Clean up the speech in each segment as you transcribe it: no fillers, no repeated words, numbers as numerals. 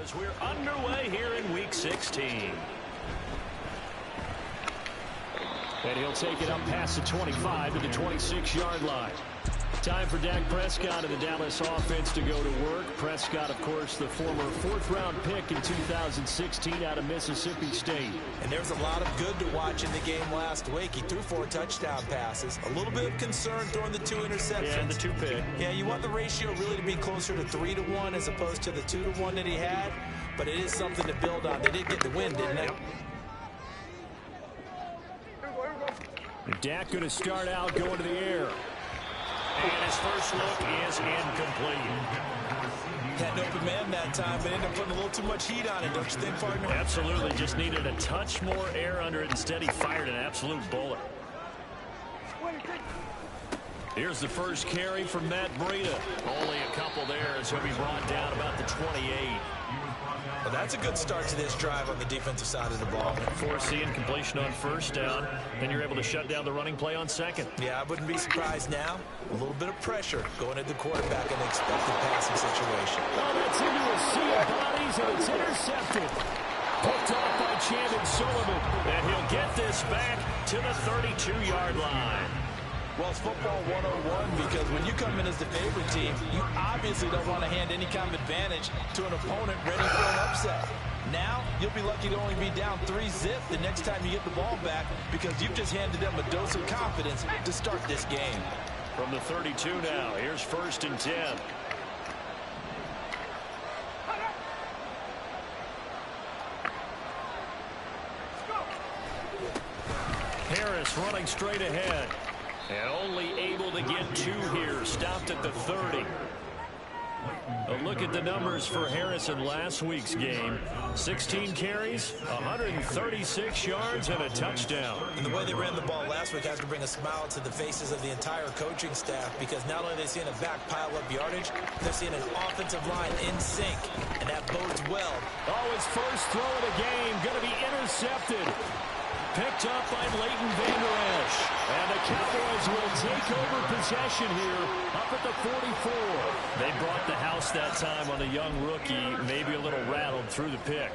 as we're underway here in Week 16. And he'll take it up past the 25 to the 26-yard line. Time for Dak Prescott and the Dallas offense to go to work. Prescott, of course, the former fourth-round pick in 2016 out of Mississippi State. And there's a lot of good to watch in the game last week. He threw 4 touchdown passes. A little bit of concern throwing the 2 interceptions. Yeah, and the 2 pick. Yeah, you want the ratio really to be closer to 3-to-1 as opposed to the 2-to-1 that he had. But it is something to build on. They did get the win, didn't they? Yep. Dak going to start out going to the air. And his first look is incomplete. Had an open man that time, but ended up putting a little too much heat on it, don't you think, partner? Absolutely. Just needed a touch more air under it. Instead, he fired an absolute bullet. Here's the first carry from Matt Breida. Only a couple there as he'll be brought down about the 28. Well, that's a good start to this drive on the defensive side of the ball. Forcing completion on first down. Then you're able to shut down the running play on second. Yeah, I wouldn't be surprised now. A little bit of pressure going at the quarterback in an expected passing situation. Oh, that's into a sea of bodies, and it's intercepted. Picked off by Chandon Sullivan. And he'll get this back to the 32-yard line. Well, it's football 101 because when you come in as the favorite team, you obviously don't want to hand any kind of advantage to an opponent ready for an upset. Now, you'll be lucky to only be down 3-zip the next time you get the ball back because you've just handed them a dose of confidence to start this game. From the 32 now, here's 1st and 10. Harris running straight ahead. And only able to get 2 here. Stopped at the 30. A look at the numbers for Harris in last week's game. 16 carries, 136 yards, and a touchdown. And the way they ran the ball last week has to bring a smile to the faces of the entire coaching staff because not only are they seeing a back pile up yardage, they're seeing an offensive line in sync, and that bodes well. Oh, his first throw of the game going to be intercepted. Picked up by Leighton Vander Esch. And the Cowboys will take over possession here up at the 44. They brought the house that time on a young rookie, maybe a little rattled through the pick.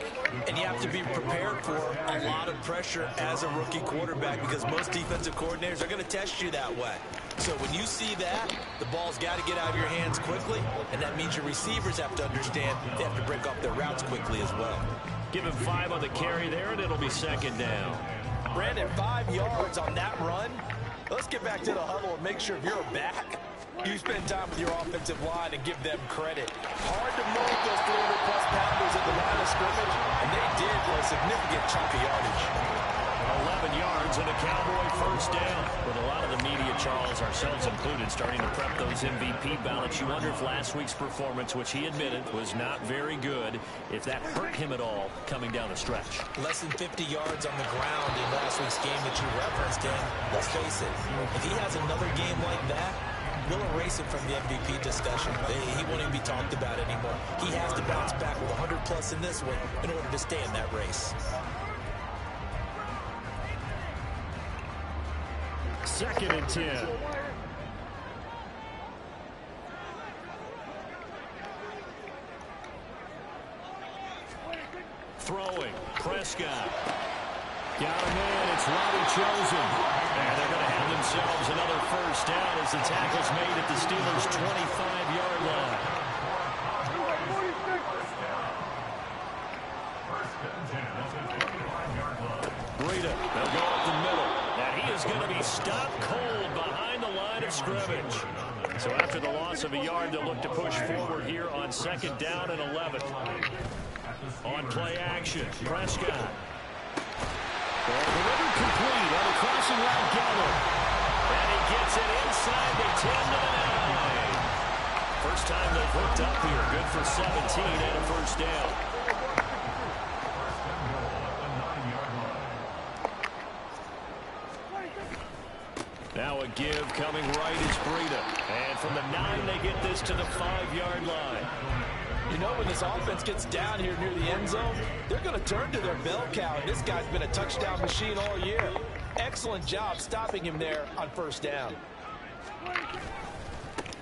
And you have to be prepared for a lot of pressure as a rookie quarterback because most defensive coordinators are going to test you that way. So when you see that, the ball's got to get out of your hands quickly, and that means your receivers have to understand they have to break off their routes quickly as well. Give him 5 on the carry there, and it'll be 2nd down. Brandon, 5 yards on that run. Let's get back to the huddle and make sure if you're a back, you spend time with your offensive line and give them credit. Hard to move those 300-plus pounders at the line of scrimmage, and they did for a significant chunk of yardage. 11 yards and a Cowboy first down. With a lot of the media, Charles, ourselves included, starting to prep those MVP ballots. You wonder if last week's performance, which he admitted was not very good, if that hurt him at all coming down the stretch. Less than 50 yards on the ground in last week's game that you referenced, and let's face it, if he has another game like that, we'll erase him from the MVP discussion. He won't even be talked about anymore. He has to bounce back with 100-plus in this one in order to stay in that race. 2nd and 10. Throwing. Prescott. Got him in. It's Robbie Chosen. And they're going to have themselves another first down as the tackle's made at the Steelers' 25-yard line. Breida. They'll go up the middle. And he is going to be stopped cold behind the line of scrimmage. So after the loss of a yard, they'll look to push forward here on 2nd down and 11. On play action, Prescott. Delivered complete on the crossing route gather. And he gets it inside the 10 to the 9. First time they've hooked up here. Good for 17 and a first down. Now a give coming right is Breida. And from the 9, they get this to the 5-yard line. You know, when this offense gets down here near the end zone, they're going to turn to their bell cow. And this guy's been a touchdown machine all year. Excellent job stopping him there on first down.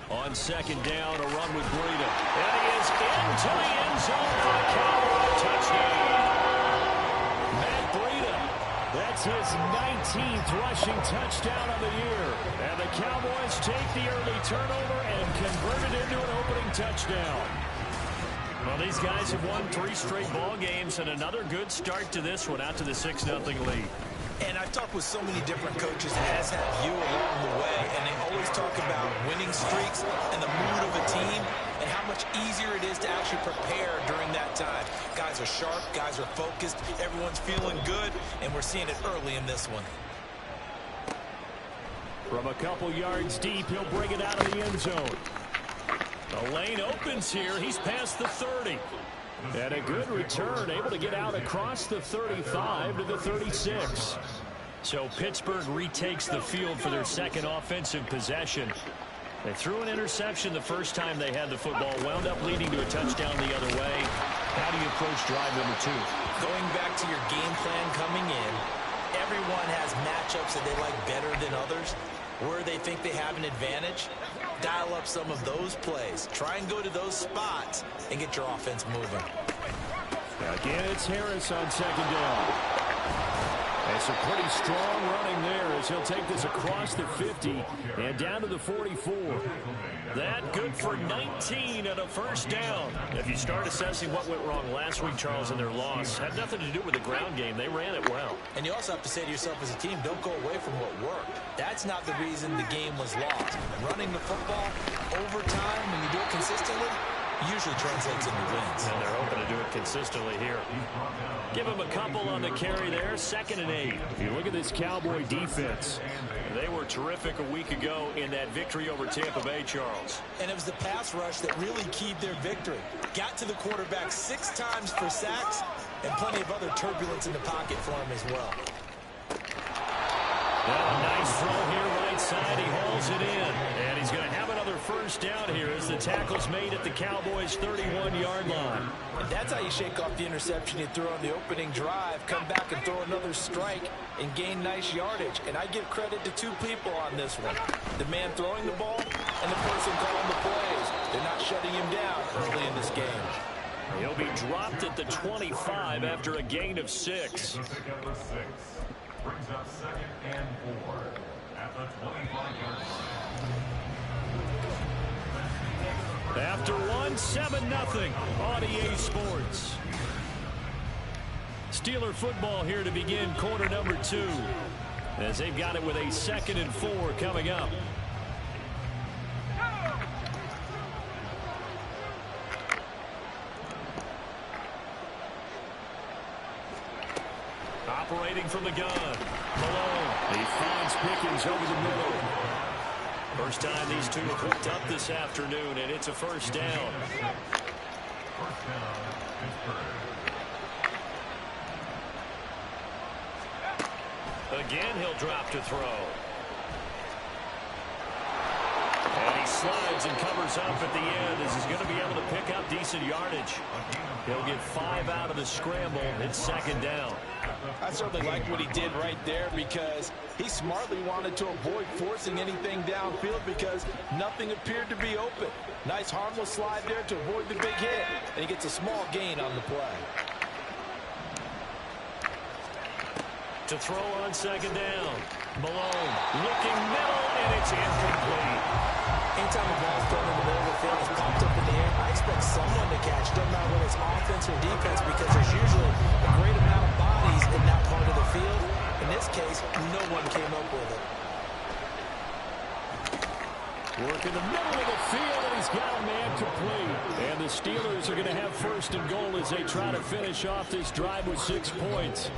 On second down, a run with Breida. And he is into the end zone for a Cowboy touchdown. Matt Breida, that's his 19th rushing touchdown of the year. And the Cowboys take the early turnover and convert it into an opening touchdown. Well, these guys have won 3 straight ball games and another good start to this one out to the 6-0 lead. And I've talked with so many different coaches, as have you along the way, and they always talk about winning streaks and the mood of a team and how much easier it is to actually prepare during that time. Guys are sharp, guys are focused, everyone's feeling good, and we're seeing it early in this one. From a couple yards deep, he'll bring it out of the end zone. The lane opens here. He's past the 30. And a good return, able to get out across the 35 to the 36. So Pittsburgh retakes the field for their second offensive possession. They threw an interception the first time they had the football, wound up leading to a touchdown the other way. How do you approach drive number 2? Going back to your game plan coming in, everyone has matchups that they like better than others, where they think they have an advantage. Dial up some of those plays. Try and go to those spots and get your offense moving. Again, it's Harris on second down. It's a pretty strong running there as he'll take this across the 50 and down to the 44. That good for 19 and a first down. If you start assessing what went wrong last week, Charles, in their loss, had nothing to do with the ground game. They ran it well. And you also have to say to yourself as a team, don't go away from what worked. That's not the reason the game was lost. Running the football over time, when you do it consistently, usually translates into wins. And they're hoping to do it consistently here. Give him a couple on the carry there. 2nd and 8. You look at this Cowboy defense. They were terrific a week ago in that victory over Tampa Bay, Charles. And it was the pass rush that really keyed their victory. Got to the quarterback 6 times for sacks and plenty of other turbulence in the pocket for him as well. Nice throw here right side. He hauls it in. And he's going to have another first down here as the tackle's made at the Cowboys' 31-yard line. And that's how you shake off the interception you threw on the opening drive, come back and throw another strike and gain nice yardage. And I give credit to 2 people on this one. The man throwing the ball and the person calling the plays. They're not shutting him down early in this game. He'll be dropped at the 25 after a gain of 6. Brings up 2nd and 4 at the 25-yard line. After 1, 7-0 on EA Sports. Steeler football here to begin quarter number 2 as they've got it with a 2nd and 4 coming up. Operating from the gun. Malone. He finds Pickens over the middle. First time these two have hooked up this afternoon, and it's a first down. Again, he'll drop to throw. And he slides and covers up at the end as he's going to be able to pick up decent yardage. He'll get 5 out of the scramble. It's 2nd down. I certainly like what he did right there because he smartly wanted to avoid forcing anything downfield because nothing appeared to be open. Nice harmless slide there to avoid the big hit, and he gets a small gain on the play. To throw on 2nd down. Malone looking middle, and it's incomplete. Anytime a ball's thrown in the middle of the field is popped up in the air, I expect someone to catch, doesn't matter whether it's offense or defense, because there's usually a great amount of bodies in that part of the field. In this case, no one came up with it. Work in the middle of the field, and he's got a man complete. And the Steelers are going to have 1st and goal as they try to finish off this drive with 6 points.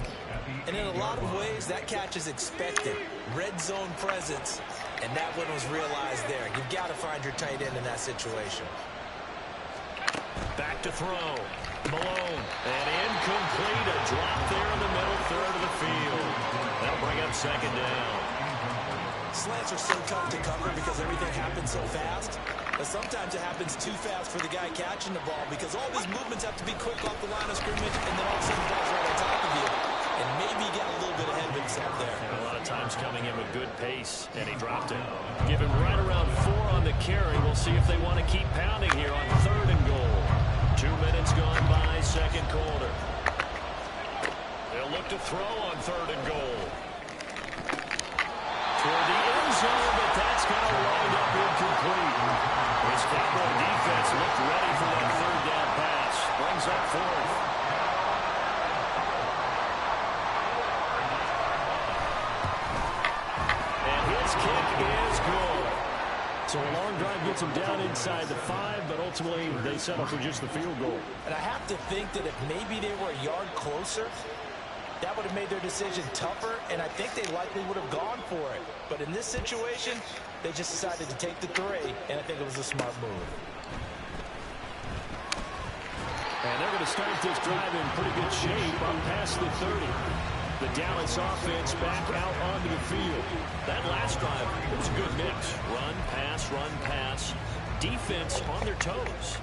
And in a lot of ways, that catch is expected. Red zone presence, and that one was realized there. You've got to find your tight end in that situation. Back to throw. Malone, and incomplete. A drop there in the middle third of the field. That'll bring up 2nd down. Slants are so tough to cover because everything happens so fast. But sometimes it happens too fast for the guy catching the ball because all these movements have to be quick off the line of scrimmage, and then all of a sudden the ball's right on top of you. And and maybe he got a little bit ahead of himself there. And a lot of times coming in with good pace, and he dropped it. Give him right around 4 on the carry. We'll see if they want to keep pounding here on 3rd and goal. 2 minutes gone by, second quarter. They'll look to throw on 3rd and goal. Toward the end zone, but that's going to wind up incomplete. His Cowboy defense looked ready for that 3rd down pass. Brings up 4th. And his kick is good. So a long drive gets him down inside the 5, but ultimately they settle for just the field goal. And I have to think that if maybe they were a yard closer, that would have made their decision tougher, and I think they likely would have gone for it. But in this situation, they just decided to take the 3, and I think it was a smart move. And they're going to start this drive in pretty good shape up past the 30. The Dallas offense back out onto the field. That last drive was a good mix. Run, pass, defense on their toes.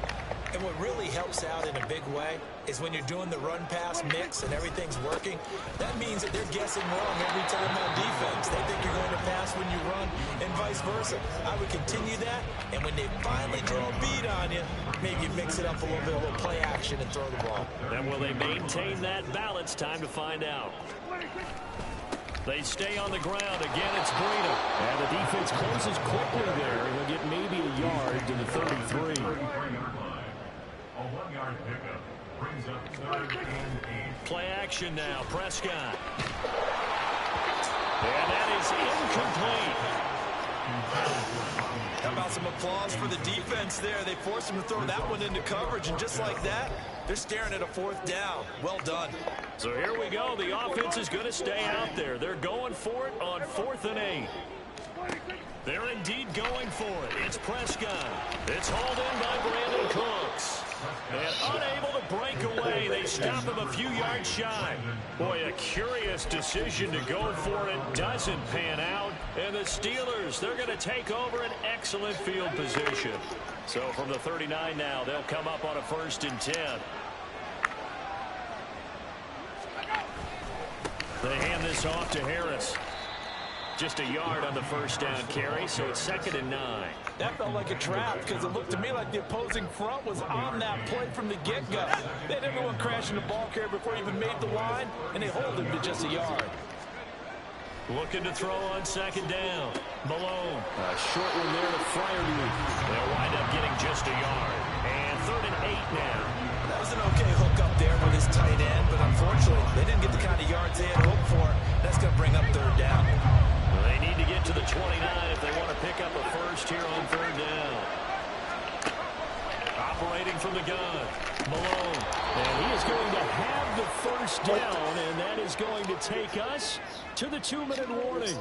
And what really helps out in a big way is when you're doing the run-pass mix and everything's working, that means that they're guessing wrong every time on defense. They think you're going to pass when you run and vice versa. I would continue that, and when they finally draw a beat on you, maybe you mix it up a little bit, a little play action and throw the ball. And will they maintain that balance? Time to find out. They stay on the ground. Again, it's Breida. And the defense closes quickly there. He'll get maybe a yard to the 33. A 1-yard pickup brings up 3rd and 8. Play action now. Prescott. And that is incomplete. How about some applause for the defense there? They forced him to throw that one into coverage, and just like that, they're staring at a 4th down. Well done. So here we go. The offense is going to stay out there. They're going for it on 4th and 8. They're indeed going for it. It's Prescott. It's hauled in by Brandon Cooks. And unable to break away, they stop him a few yards shy. Boy, a curious decision to go for it. Doesn't pan out. And the Steelers, they're going to take over an excellent field position. So from the 39 now, they'll come up on a 1st and 10. They hand this off to Harris. Just a yard on the 1st down carry, so it's 2nd and 9. That felt like a trap because it looked to me like the opposing front was on that play from the get-go. They had everyone crashing the ball carrier before he even made the line, and they hold him to just a yard. Looking to throw on 2nd down. Malone. A short one there to Freiermuth. They'll wind up getting just a yard. And 3rd and 8 now. That was an okay hook up there with his tight end, but unfortunately, they didn't get the kind of yards they had hoped for. That's going to bring up 3rd down. They need to get to the 29 if they want to pick up a 1st here on 3rd down. Operating from the gun, Malone. And he is going to have the 1st down, and that is going to take us to the 2-minute warning.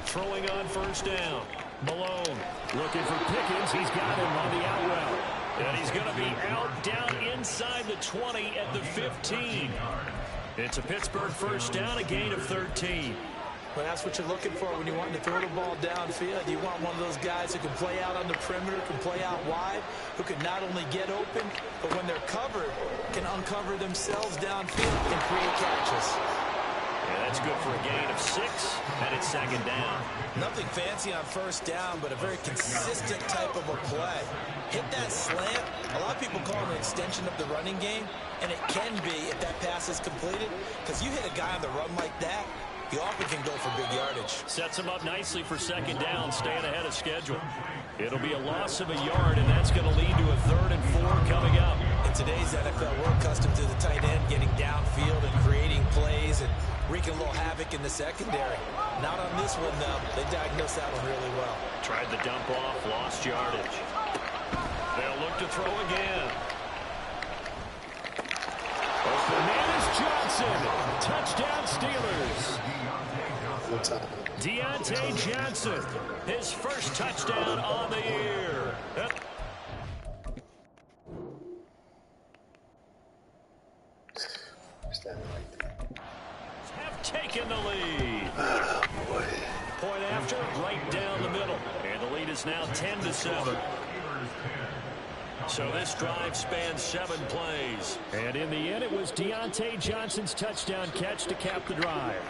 Throwing on 1st down. Malone looking for Pickens. He's got him on the out route. And he's going to be out down inside the 20 at the 15. It's a Pittsburgh 1st down, a gain of 13. Well, that's what you're looking for when you want to throw the ball downfield. You want one of those guys who can play out on the perimeter, can play out wide, who can not only get open, but when they're covered, can uncover themselves downfield and create catches. Yeah, that's good for a gain of 6, and it's 2nd down. Nothing fancy on 1st down, but a very consistent type of a play. Hit that slant. A lot of people call it an extension of the running game, and it can be if that pass is completed, because you hit a guy on the run like that, you often can go for big yardage. Sets him up nicely for 2nd down, staying ahead of schedule. It'll be a loss of a yard, and that's going to lead to a 3rd and 4 coming up. In today's NFL, we're accustomed to the tight end getting downfield and creating plays and wreaking a little havoc in the secondary. Not on this one, though. They diagnosed that one really well. Tried the dump off, lost yardage. They'll look to throw again. Open man is Johnson. Touchdown Steelers. Deontay Johnson, his 1st touchdown on the year. Have taken the lead. Oh, boy. point after, right down the middle. And the lead is now 10-7. So this drive spans 7 plays. And in the end, it was Deontay Johnson's touchdown catch to cap the drive.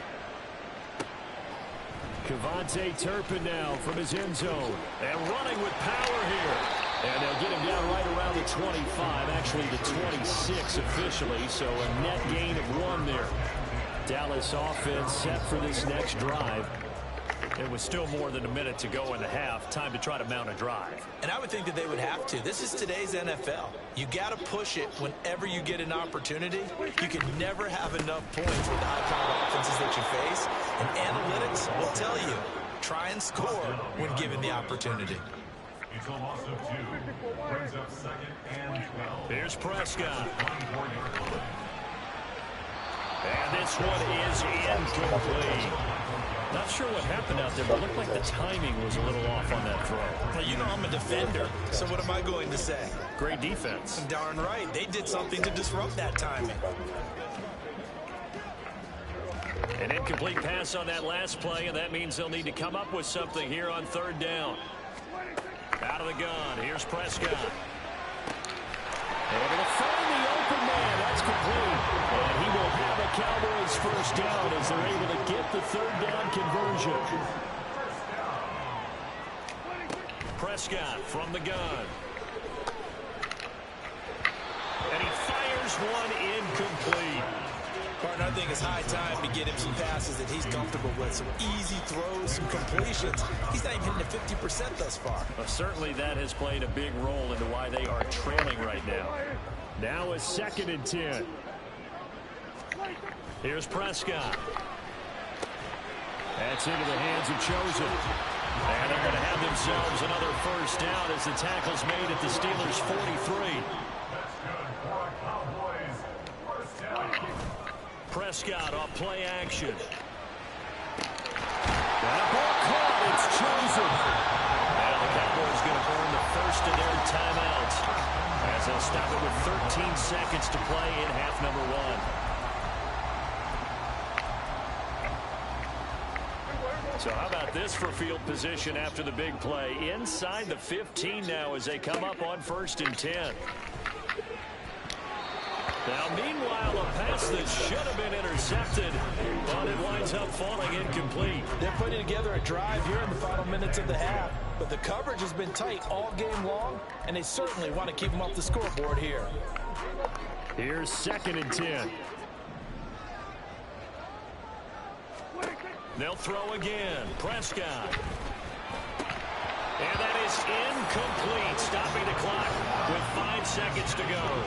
Kevontae Turpin now from his end zone. And running with power here. And they'll get him down right around the 25, actually the 26 officially. So a net gain of 1 there. Dallas offense set for this next drive. It was still more than a minute to go in the half. Time to try to mount a drive. And I would think that they would have to. This is today's NFL. You got to push it whenever you get an opportunity. You can never have enough points with the high-powered offenses that you face. And analytics will tell you, try and score when given the opportunity. It's a loss of 2. Brings up 2nd and 12. Here's Prescott. And this one is incomplete. Not sure what happened out there, but it looked like the timing was a little off on that throw. Well, you know I'm a defender, so what am I going to say? Great defense. Darn right. They did something to disrupt that timing. An incomplete pass on that last play, and that means they'll need to come up with something here on 3rd down. Out of the gun. Here's Prescott. Able to find the open man. That's complete. And he will have a Cowboys first down as they're able to get the 3rd down conversion. Prescott from the gun. And he fires one incomplete. Partner, I think it's high time to get him some passes that he's comfortable with. Some easy throws, some completions. He's not even hitting the 50% thus far. Well, certainly that has played a big role into why they are trailing right now. Now a 2nd and 10. Here's Prescott. That's into the hands of Chosen. And they're going to have themselves another first down as the tackle's made at the Steelers' 43. Prescott off play action. That ball caught. It's Chosen. And the Cowboys going to burn the first of their timeouts as they'll stop it with 13 seconds to play in half number 1. So how about this for field position after the big play? Inside the 15 now as they come up on 1st and 10. Now, meanwhile, a pass that should have been intercepted, but it winds up falling incomplete. They're putting together a drive here in the final minutes of the half, but the coverage has been tight all game long, and they certainly want to keep them off the scoreboard here. Here's 2nd and 10. They'll throw again. Prescott. And that is incomplete, stopping the clock with 5 seconds to go.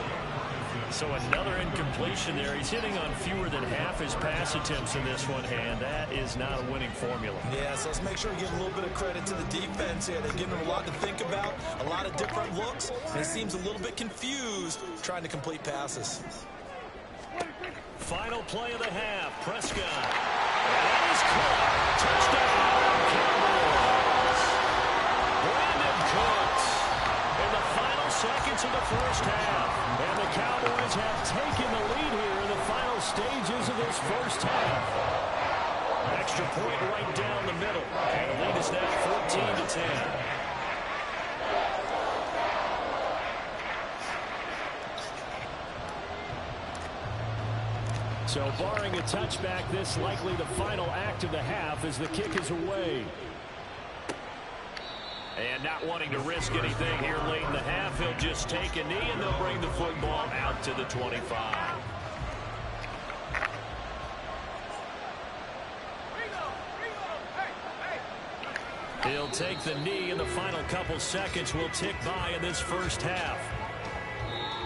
So another incompletion there. He's hitting on fewer than half his pass attempts in this one, and that is not a winning formula. Yeah, so let's make sure we give a little bit of credit to the defense here. They're giving them a lot to think about, a lot of different looks, and it seems a little bit confused trying to complete passes. Final play of the half. Prescott. That is caught. Touchdown, Cowboys. Brandon Cooks in the final seconds of the first half. And the Cowboys have taken the lead here in the final stages of this first half. Extra point right down the middle. And the lead is now 14-10. So barring a touchback, this likely the final act of the half as the kick is away. And not wanting to risk anything here late in the half, he'll just take a knee and they'll bring the football out to the 25. He'll take the knee and the final couple seconds will tick by in this first half.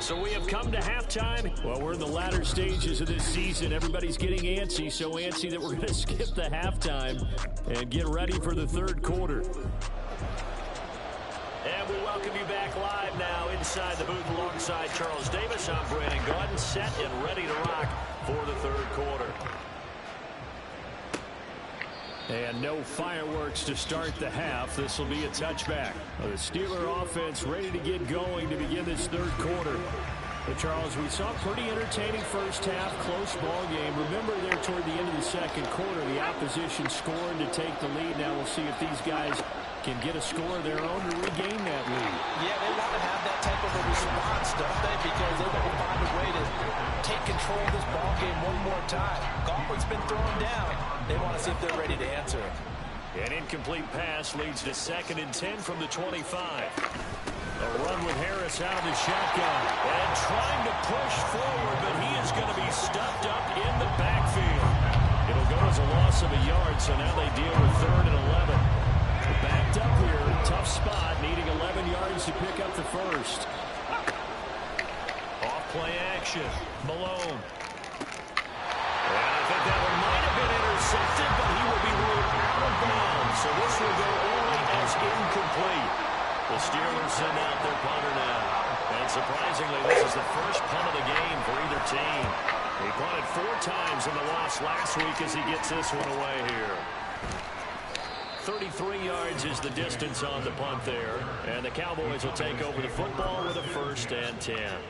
So we have come to halftime. Well, we're in the latter stages of this season. Everybody's getting antsy, so antsy that we're going to skip the halftime and get ready for the third quarter. And we welcome you back live now inside the booth alongside Charles Davis. I'm Brandon Gaudin, set and ready to rock for the third quarter. And no fireworks to start the half. This will be a touchback. The Steeler offense ready to get going to begin this third quarter. But Charles, we saw a pretty entertaining first half, close ball game. Remember there toward the end of the second quarter, the opposition scored to take the lead. Now we'll see if these guys can get a score of their own to regain that lead. Yeah, they want to have that type of a response, don't they? Because they're going to find a way to take control of this ball game one more time. Gauntlet's been thrown down. They want to see if they're ready to answer it. An incomplete pass leads to 2nd and 10 from the 25. A run with Harris out of the shotgun. And trying to push forward, but he is going to be stuffed up in the backfield. It'll go as a loss of a yard, so now they deal with 3rd and 11. Backed up here, tough spot, needing 11 yards to pick up the first. Off play action, Malone. And I think that one might have been intercepted, but he will be ruled out of bounds. So this will go only as incomplete. The Steelers send out their punter now. And surprisingly, this is the first punt of the game for either team. He punted 4 times in the loss last week as he gets this one away here. 33 yards is the distance on the punt there. And the Cowboys will take over the football with a 1st and 10.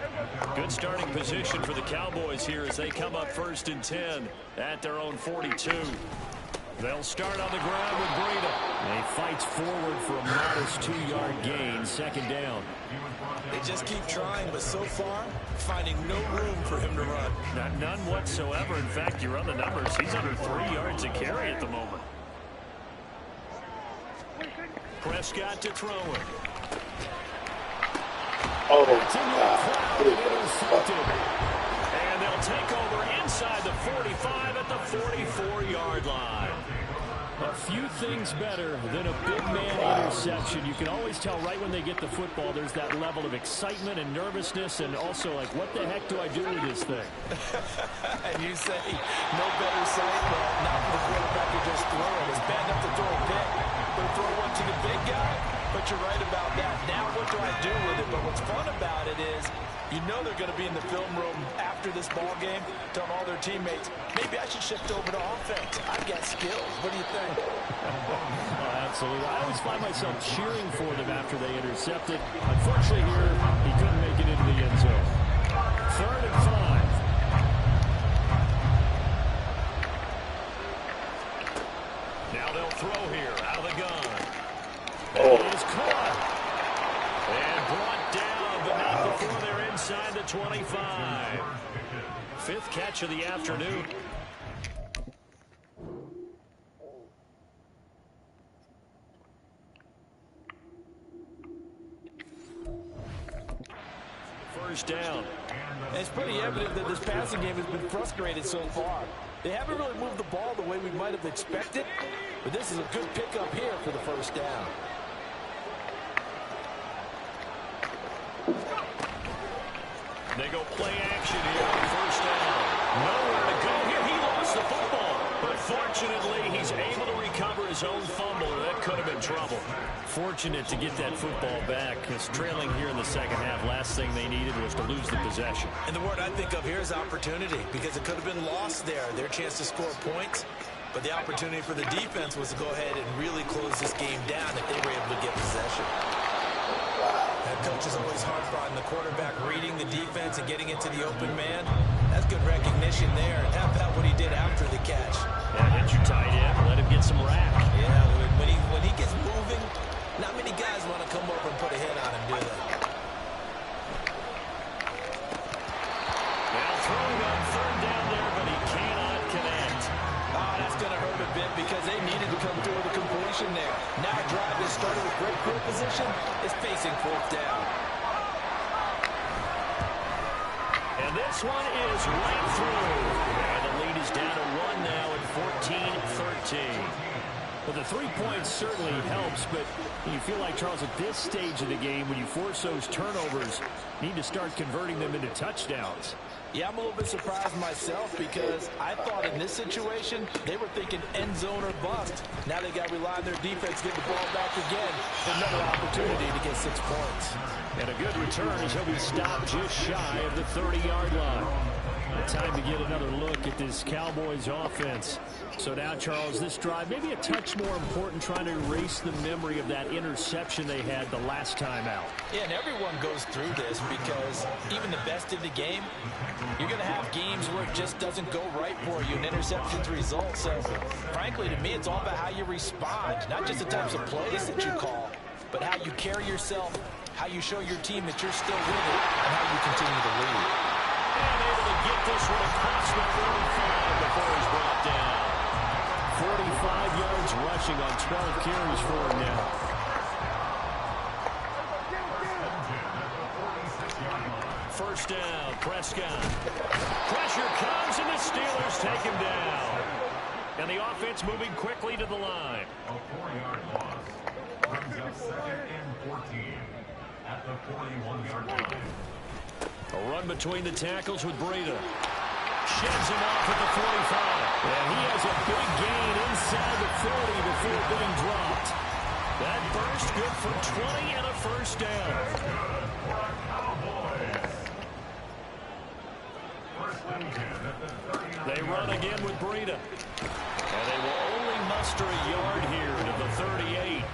Good starting position for the Cowboys here as they come up 1st and 10 at their own 42. They'll start on the ground with Breida. He fights forward for a modest 2-yard gain, 2nd down. They just keep trying, but so far, finding no room for him to run. None whatsoever. In fact, you run the numbers. He's under 3 yards a carry at the moment. Prescott to throw it. Oh, Intercepted. And they'll take over inside the 45 at the 44-yard line. A few things better than a big man interception. You can always tell right when they get the football, there's that level of excitement and nervousness, and also like, what the heck do I do with this thing? And you say, no better sight, well, not for the quarterback who just throw it. It's bad enough to throw a pick, but throw one to the big guy. But you're right about that. Now what do I do with it? But what's fun about it is, you know they're going to be in the film room after this ball game, telling all their teammates, maybe I should shift over to offense. I've got skills. What do you think? Oh, absolutely. I always find myself cheering for them after they intercepted. Unfortunately here, he couldn't make it into the end zone. 3rd and 5. Now they'll throw here out of the gun. It is caught. And brought down, but not before they're inside the 25. 5th catch of the afternoon. First down. And it's pretty evident that this passing game has been frustrated so far. They haven't really moved the ball the way we might have expected, but this is a good pickup here for the 1st down. They go play action here on 1st down. Nowhere to go here. He lost the football. But fortunately, he's able to recover his own fumble, or that could have been trouble. Fortunate to get that football back. It's trailing here in the 2nd half. Last thing they needed was to lose the possession. And the word I think of here is opportunity, because it could have been lost there. Their chance to score points. But the opportunity for the defense was to go ahead and really close this game down if they were able to get possession. That coach is always hard on the quarterback reading the defense and getting into the open man. That's good recognition there. And how about what he did after the catch? Yeah, hit your tight end. Let him get some rack. Yeah, when he gets moving, not many guys want to come over and put a hit on him, do they? Now throwing on 3rd down there, but he cannot connect. Oh, that's going to hurt a bit because they needed to come through with a completion there. Now a drive that started with great field position is facing 4th down. And this one is right through. And the lead is down to 1 now at 14-13. Well, the 3 points certainly helps, but you feel like, Charles, at this stage of the game, when you force those turnovers, you need to start converting them into touchdowns. Yeah, I'm a little bit surprised myself because I thought in this situation, they were thinking end zone or bust. Now they got to rely on their defense, get the ball back again. Another opportunity to get 6 points. And a good return as he'll be stopped just shy of the 30-yard line. time to get another look at this Cowboys offense. So now, Charles, this drive maybe a touch more important, trying to erase the memory of that interception they had the last time out. Yeah, and everyone goes through this because even the best in the game, you're going to have games where it just doesn't go right for you, and interceptions result. So, frankly, to me, it's all about how you respond, not just the types of plays that you call, but how you carry yourself, how you show your team that you're still with it, and how you continue to lead. And able to get this one across the 45 before he's brought down. 45 yards rushing on 12 carries for him now. First down, Prescott. Pressure comes, and the Steelers take him down. And the offense moving quickly to the line. A 4-yard loss. Brings up 2nd and 14 at the 41-yard line. A run between the tackles with Breida. Sheds him off at the 45. And he has a big gain inside the 40 before being dropped. That burst good for 20 and a first down. They run again with Breida. And they will only muster a yard here to the 38.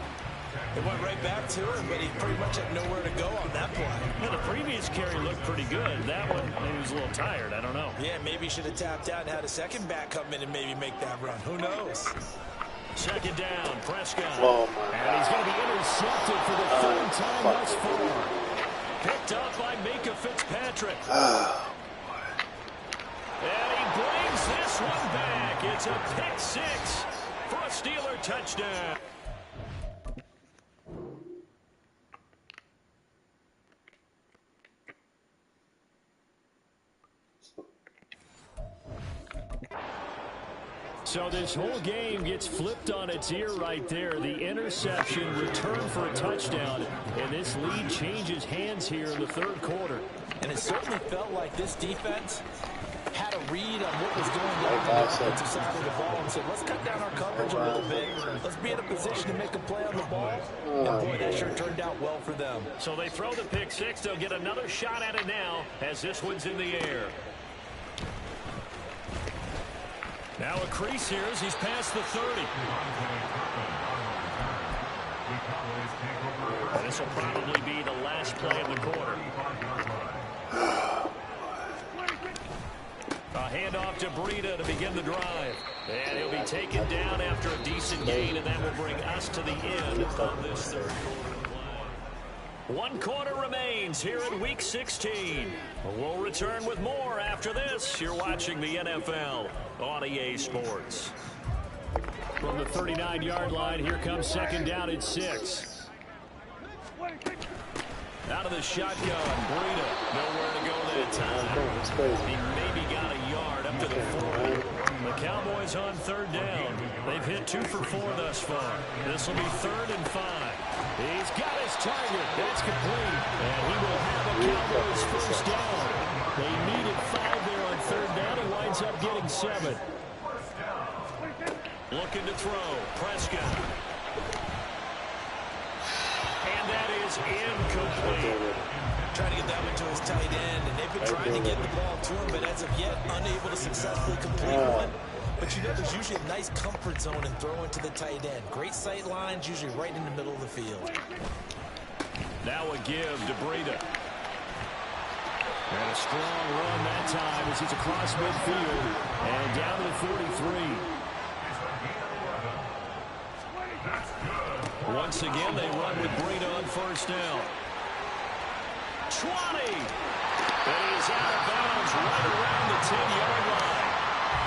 It went right back to him, but he pretty much had nowhere to go on that play. Yeah, the previous carry looked pretty good. That one, maybe he was a little tired. I don't know. Yeah, maybe he should have tapped out and had a second back come in and maybe make that run. Who knows? Second down, Prescott. Oh, my and he's going to be intercepted for the third time thus far. Picked up by Micah Fitzpatrick. And he brings this one back. It's a pick six for a Steeler touchdown. So this whole game gets flipped on its ear right there. The interception, return for a touchdown, and this lead changes hands here in the third quarter. And it certainly felt like this defense had a read on what was going on on the offensive side of the ball and said, let's cut down our coverage a little bit. Let's be in a position to make a play on the ball. And boy, that sure turned out well for them. So they throw the pick six. They'll get another shot at it now as this one's in the air. Now a crease here as he's past the 30. And this will probably be the last play of the quarter. A handoff to Breida to begin the drive. And he'll be taken down after a decent gain, and that will bring us to the end of this third quarter. One quarter remains here in Week 16. We'll return with more after this. You're watching the NFL on EA Sports. From the 39-yard line, here comes second down at 6. Out of the shotgun, Breida. Nowhere to go that time. He maybe got a yard up to the 40. The Cowboys on third down. They've hit 2 for 4 thus far. This will be 3rd and 5. He's got his target. That's complete. And he will have a Cowboys first down. They needed 5 there on third down. He winds up getting 7. Looking to throw. Prescott. And that is incomplete. Trying to get that one to his tight end, and they've been trying to get the ball to him, but as of yet, unable to successfully complete one. But you know, there's usually a nice comfort zone in throwing to the tight end. Great sight lines, usually right in the middle of the field. Now a give to Breida. And a strong run that time as he's across midfield and down to the 43. Once again, they run with Breida on first down. 20. And he's out of bounds right around the 10-yard line.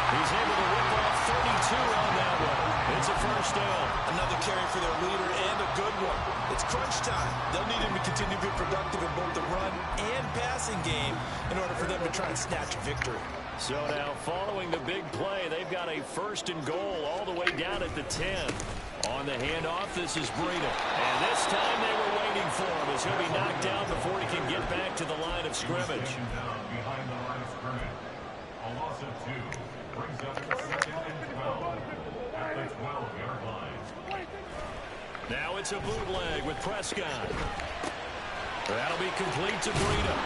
He's able to whip off 32 on that one. It's a first down. Another carry for their leader and a good one. It's crunch time. They'll need him to continue to be productive in both the run and passing game in order for them to try and snatch a victory. So now following the big play, they've got a 1st and goal all the way down at the 10. On the handoff, this is Breida. And this time they were waiting for him as he'll be knocked down before he can get back to the line of scrimmage. Behind the line of scrimmage. A loss of 2 brings up 2nd and 12 at the 12-yard line. Now it's a bootleg with Prescott. That'll be complete to Breida.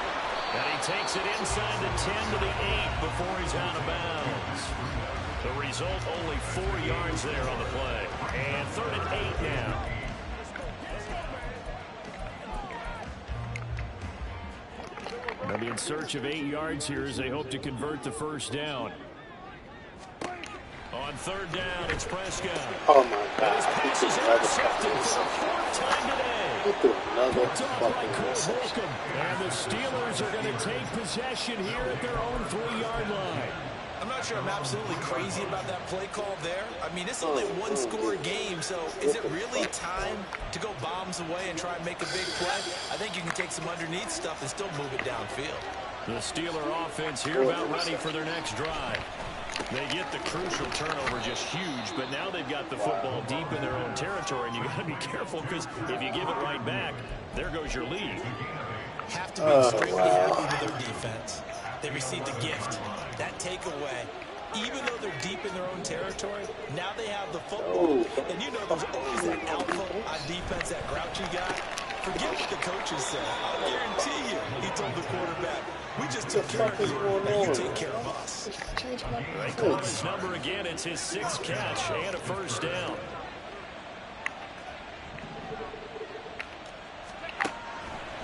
And he takes it inside the 10 to the 8 before he's out of bounds. The result, only 4 yards there on the play. And 3rd and 8 now. They'll be in search of 8 yards here as they hope to convert the first down. On 3rd down, it's Prescott. Oh my God. His pass is intercepted for the 4th time today. Another By Cole Holcomb. And the Steelers are going to take possession here at their own 3-yard line. I'm not sure I'm absolutely crazy about that play call there. I mean, it's only a one-score game, so is it really time to go bombs away and try and make a big play? I think you can take some underneath stuff and still move it downfield. The Steeler offense here about ready for their next drive. They get the crucial turnover just huge, but now they've got the football deep in their own territory, and you got to be careful because if you give it right back, there goes your lead. Have to be extremely happy with their defense. They received a gift. That takeaway, even though they're deep in their own territory, now they have the football. And you know there's always that alpha on defense, that grouchy guy. Forget what the coaches say. I'll guarantee you, he told the quarterback, we just took care of you, and you take care of us. They call his number again. It's his 6th catch and a first down.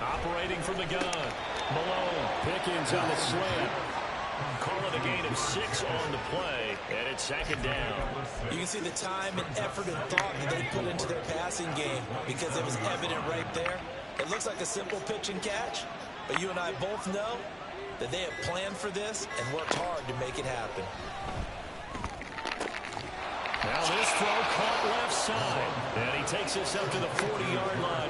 Operating from the gun. Malone. Pickens on the slant. Call it a gain of 6 on the play, and it's 2nd down. You can see the time and effort and thought that they put into their passing game because it was evident right there. It looks like a simple pitch and catch, but you and I both know that they have planned for this and worked hard to make it happen. Now this throw caught left side, and he takes us up to the 40-yard line.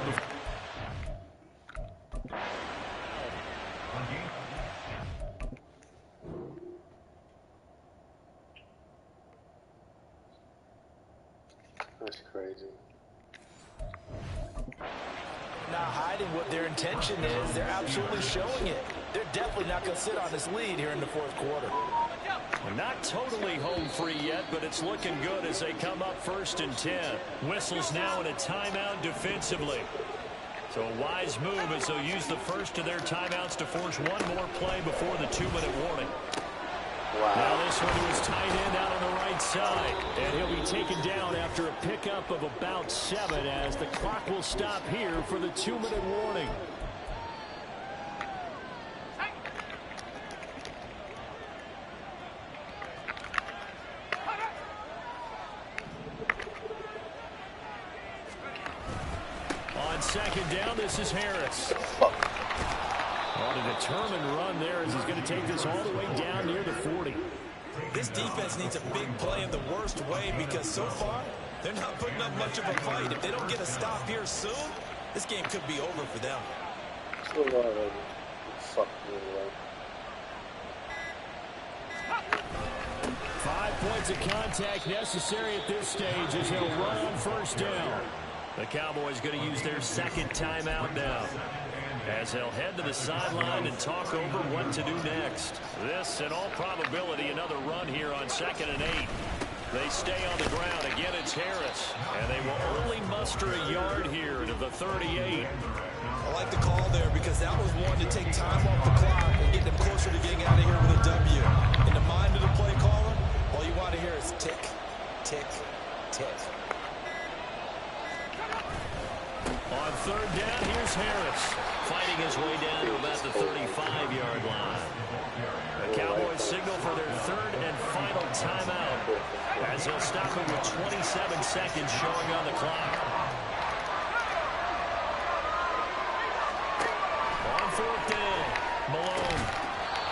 That's crazy. Not hiding what their intention is. They're absolutely showing it. They're definitely not going to sit on this lead here in the 4th quarter. Well, not totally home free yet, but it's looking good as they come up 1st and 10. Whistles now in a timeout defensively. So a wise move as they'll use the first of their timeouts to force one more play before the 2-minute warning. Wow. Now this one was tight end out on the right side. And he'll be taken down after a pickup of about 7 as the clock will stop here for the 2-minute warning. On 2nd down, this is Harris. On a determined run there as he's going to take this all the way down near the 40. This defense needs a big play in the worst way because so far they're not putting up much of a fight. If they don't get a stop here soon, this game could be over for them. So already. Fuck me, 5 points of contact necessary at this stage as he'll run on 1st down. The Cowboys going to use their 2nd timeout now, as they'll head to the sideline and talk over what to do next. This, in all probability, another run here on 2nd and 8. They stay on the ground. Again, it's Harris. And they will only muster a yard here to the 38. I like the call there because that was one to take time off the clock and get them closer to getting out of here with a W. In the mind of the play caller, all you want to hear is tick, tick, tick. On 3rd down, here's Harris, fighting his way down to about the 35-yard line. The Cowboys signal for their 3rd and final timeout as they'll stop it with 27 seconds showing on the clock. On 4th down, Malone.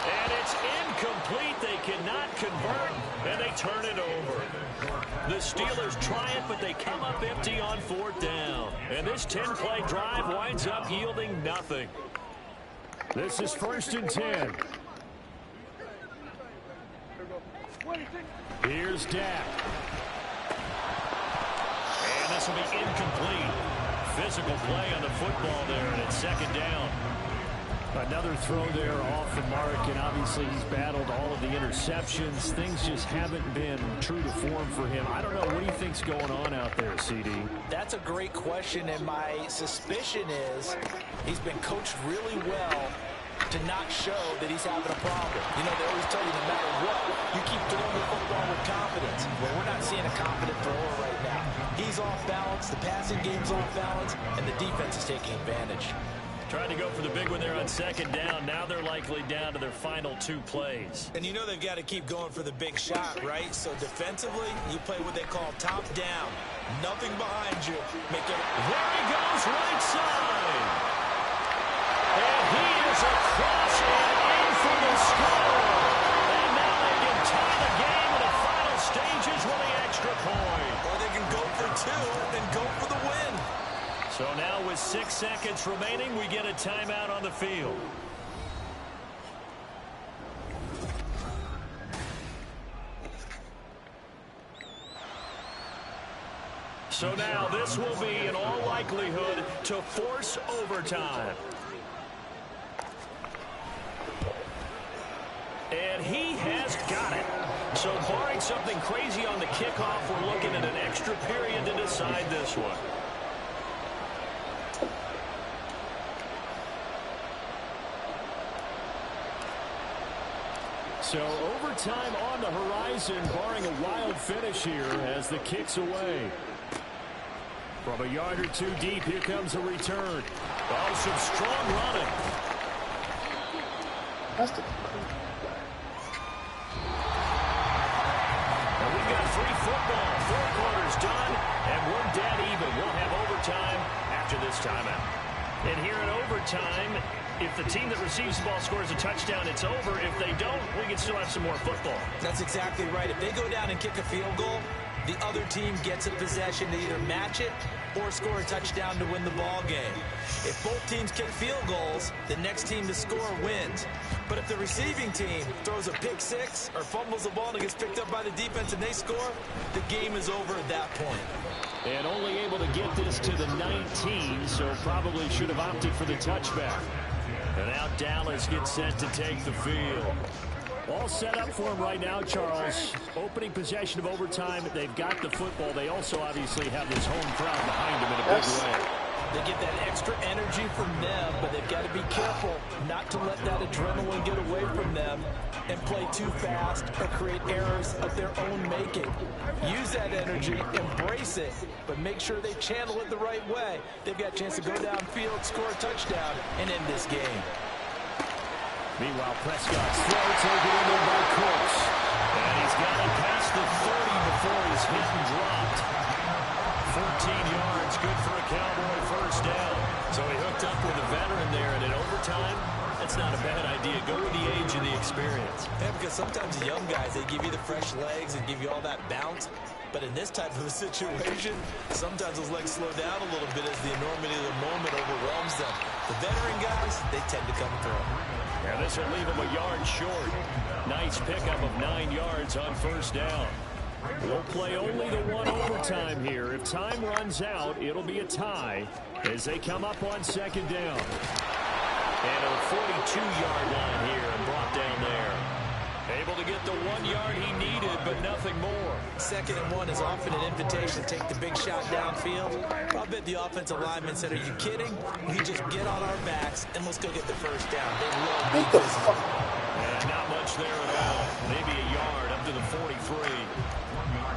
And it's incomplete. They cannot convert, and they turn it over. The Steelers try it, but they come up empty on 4th down. And this 10-play drive winds up yielding nothing. This is 1st and 10. Here's Dak. And this will be incomplete. Physical play on the football there, and it's 2nd down. Another throw there off the mark, and obviously he's battled all of the interceptions. Things just haven't been true to form for him. I don't know. What do you think's going on out there, CD? That's a great question, and my suspicion is he's been coached really well to not show that he's having a problem. You know, they always tell you no matter what, you keep throwing the football with confidence. Well, we're not seeing a confident thrower right now. He's off balance, the passing game's off balance, and the defense is taking advantage. Trying to go for the big one there on second down. Now they're likely down to their final 2 plays. And you know they've got to keep going for the big shot, right? So defensively, you play what they call top down. Nothing behind you. Make it. There he goes, right side. And he is across and in for the score. And now they can tie the game in the final stages with the extra point. Or they can go for 2 and go for the win. So now with 6 seconds remaining, we get a timeout on the field. So now this will be, in all likelihood, to force overtime. And he has got it. So barring something crazy on the kickoff, we're looking at an extra period to decide this one. So overtime on the horizon, barring a wild finish here as the kick's away. From a yard or 2 deep, here comes a return. Oh, some strong running. And we've got free football. 4 quarters done, and we're dead even. We'll have overtime after this timeout. And here in overtime, if the team that receives the ball scores a touchdown, it's over. If they don't, we can still have some more football. That's exactly right. If they go down and kick a field goal, the other team gets a possession to either match it or score a touchdown to win the ball game. If both teams kick field goals, the next team to score wins. But if the receiving team throws a pick 6 or fumbles the ball and it gets picked up by the defense and they score, the game is over at that point. And only able to get this to the 19, so probably should have opted for the touchback. And now Dallas gets set to take the field. All set up for him right now, Charles. Opening possession of overtime. They've got the football. They also obviously have this home crowd behind them in a big way. They get that extra energy from them, but they've got to be careful not to let that adrenaline get away from them and play too fast or create errors of their own making. Use that energy, embrace it, but make sure they channel it the right way. They've got a chance to go downfield, score a touchdown, and end this game. Meanwhile, Prescott's throw taken in there by Cooks. And he's got it past the 30 before he's hit and dropped. 14 yards, good for a Cowboy first down. So he hooked up with a veteran there, and in overtime, that's not a bad idea. Go with the age and the experience. Yeah, because sometimes the young guys, they give you the fresh legs and give you all that bounce. But in this type of a situation, sometimes those legs slow down a little bit as the enormity of the moment overwhelms them. The veteran guys, they tend to come through. Yeah, this will leave him a yard short. Nice pickup of 9 yards on first down. We'll play only the 1 overtime here. If time runs out, it'll be a tie as they come up on second down. And a 42-yard line here and brought down there. Able to get the 1 yard he needed, but nothing more. 2nd and 1 is often an invitation to take the big shot downfield. I bet the offensive lineman said, are you kidding? We just get on our backs and let's go get the first down. They love being physical. Not much there at all. Maybe a yard up to the 43.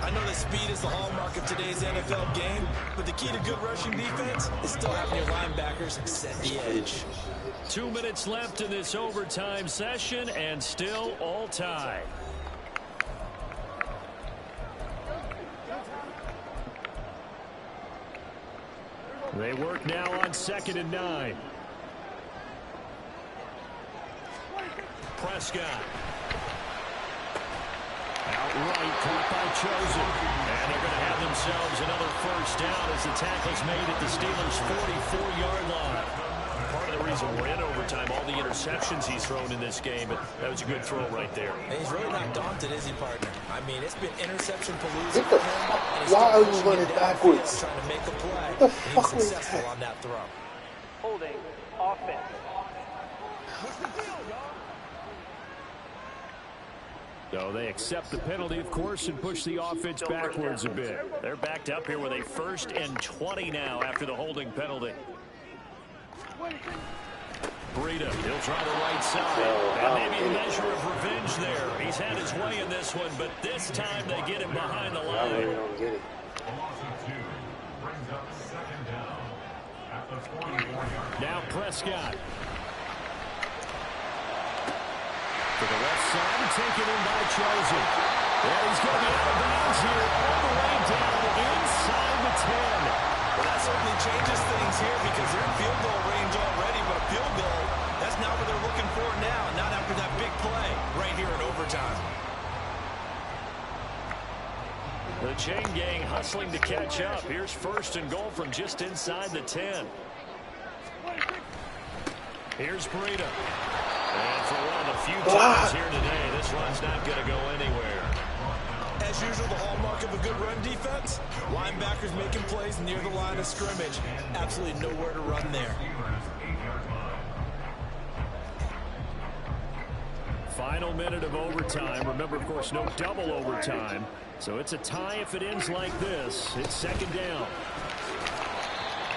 I know that speed is the hallmark of today's NFL game, but the key to good rushing defense is still having your linebackers set the edge. 2 minutes left in this overtime session, and still all tied. They work now on 2nd and 9. Prescott. Outright caught by Chosen. And they're going to have themselves another first down as the tackle's made at the Steelers' 44-yard line. Part of the reason we're in overtime, all the interceptions he's thrown in this game, but that was a good throw right there. And he's really not daunted, is he, partner? I mean, it's been interception palooza What for the him. fuck? And he's Why are you still running pushing it backwards? downfield, trying to make a play. The And he fuck was was successful that? on that throw. Holding offense. So they accept the penalty, of course, and push the offense backwards a bit. They're backed up here with a 1st and 20 now after the holding penalty. Breida, he'll try the right side. And maybe a measure of revenge there. He's had his way in this one, but this time they get him behind the line. A loss of 2 brings up second down at the 44-yard. Now Prescott. To the left side, taken in by Chosen. And he's going to be out of bounds here all the way down inside the 10. Well, that certainly changes things here because they're in field goal range already, but a field goal, that's not what they're looking for now, not after that big play right here in overtime. The chain gang hustling to catch up. Here's first and goal from just inside the 10. Here's Breida. And for one of the few times here today, this run's not going to go anywhere. As usual, the hallmark of a good run defense, linebackers making plays near the line of scrimmage. Absolutely nowhere to run there. Final minute of overtime. Remember, of course, no double overtime. So it's a tie if it ends like this. It's second down.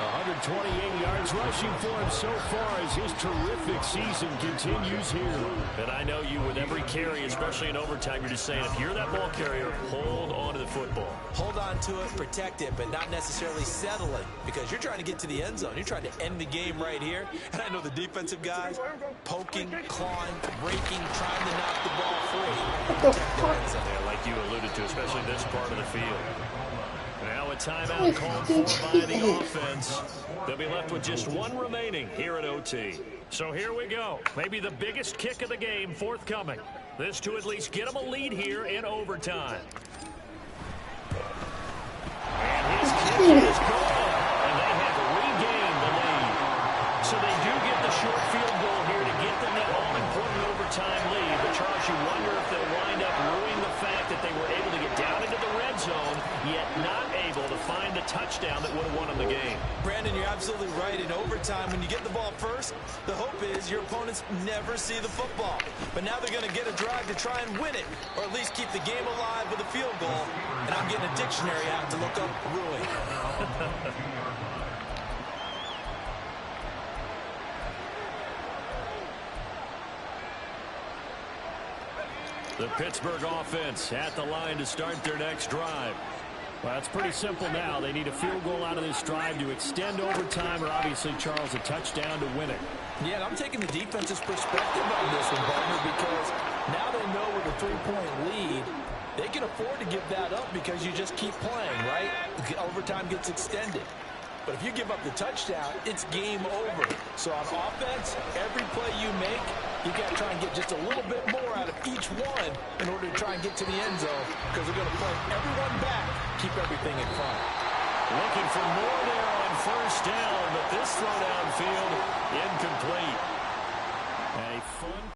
128 yards rushing for him so far as his terrific season continues here. And I know you, with every carry, especially in overtime, you're just saying, if you're that ball carrier, hold on to the football. Hold on to it, protect it, but not necessarily settle it, because you're trying to get to the end zone. You're trying to end the game right here. And I know the defensive guys poking, clawing, breaking, trying to knock the ball free. Protect the end zone there, like you alluded to, especially this part of the field. Now a timeout called for by the offense. They'll be left with just one remaining here at OT. So here we go. Maybe the biggest kick of the game forthcoming. This to at least get them a lead here in overtime. And his kick is good. And they have regained the lead. So they do get the short field goal here to get them that all-important overtime lead. But Charles, you wonder if they'll wind up ruining the fact that they were able to get down into the red zone, yet not able to find the touchdown that would have won them the game. Brandon, you're absolutely right. In overtime, when you get the ball first, the hope is your opponents never see the football. But now they're going to get a drive to try and win it, or at least keep the game alive with a field goal. And I'm getting a dictionary out to look up ruin. The Pittsburgh offense at the line to start their next drive. Well, it's pretty simple now. They need a field goal out of this drive to extend overtime, or obviously, Charles, a touchdown to win it. Yeah, and I'm taking the defense's perspective on this one, partner, because now they know with a 3-point lead, they can afford to give that up because you just keep playing, right? Overtime gets extended. But if you give up the touchdown, it's game over. So on offense, every play you make, you got to try and get just a little bit more out of each one in order to try and get to the end zone, because they're going to play everyone back, keep everything in front. Looking for more there on first down, but this throw downfield incomplete. A fun